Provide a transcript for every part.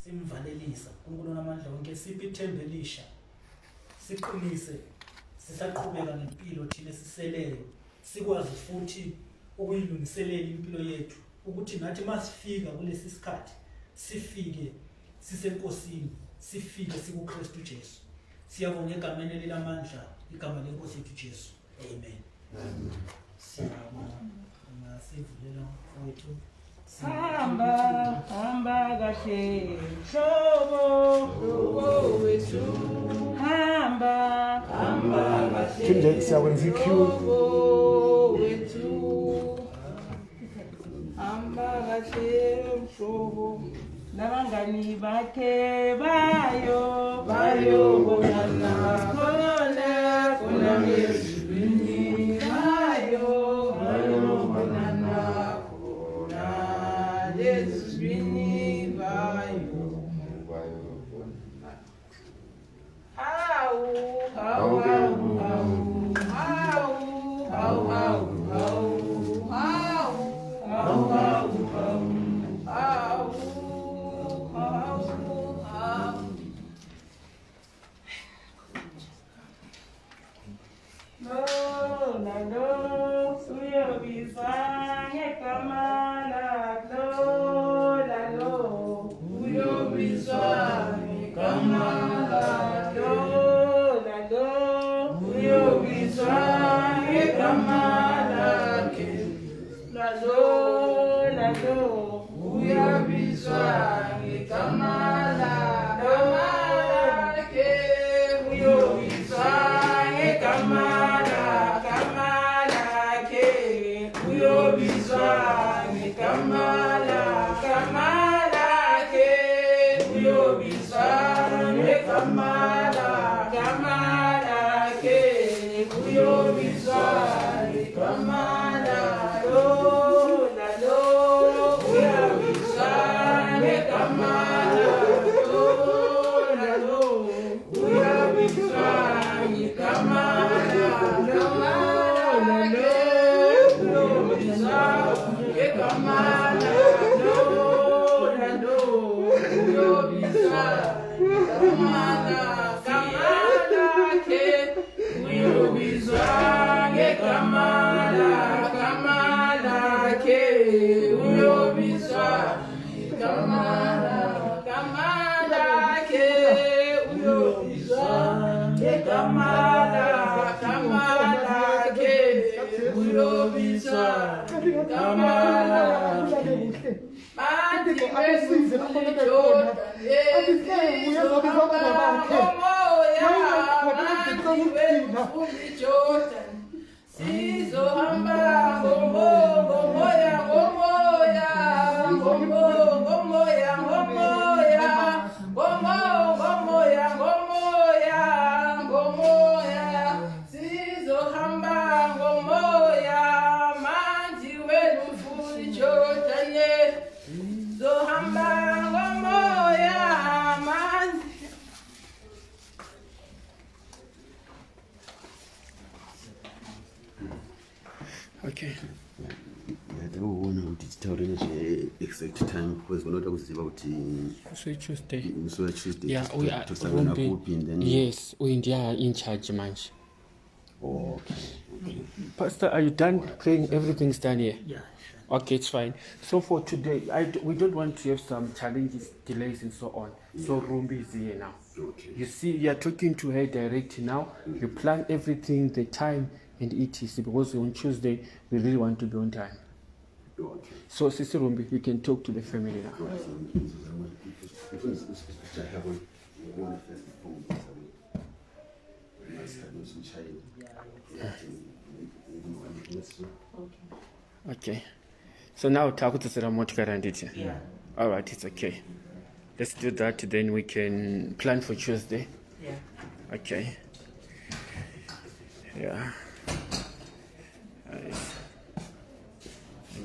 simvalelisa uNkulunkulu namandla wonke siphe ithemba elisha siqinise sisaqhubeka ngempilo thina siseleyo sikwazi futhi ukuyilungiselela impilo yethu ukuthi nathi masifika kulesi sikhathi sifike sisenkosini sifike sikuKristu Jesu siyabonga egameni elamandla igama lenkosi yethu Jesu amen sivulela mfowethu hamba kahle hlobo wethu hamba kahle siyakwenza hlobo wethu hamba kahle hlobo nabangani bakhe bayo bonana khona ezulwini bayo bonana khona ezulwini bayo Okay. Exact time because we're not about Tuesday. So Tuesday. Yeah, we are. Yes, we are in charge, manch. Oh, okay. Pastor, are you done praying? Everything's done here. yeah Okay, it's fine. So for today, we don't want to have some challenges, delays, and so on. Yeah. So Rumbi is here now. Okay. You see, you are talking to her direct now. You plan everything, the time and etc. Because on Tuesday we really want to be on time. Okay. So Sister Rumbi, you can talk to the family now. Okay. So now takutsira motikari nditi. yeah All right, it's okay. Let's do that. Then we can plan for Tuesday. yeah Okay. Yeah. Nice.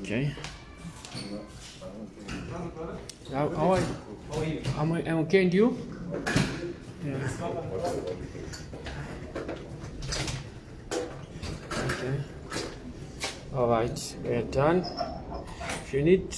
Okay. How are you? I'm okay, and you? Yeah. Okay. All right, we're done. If you need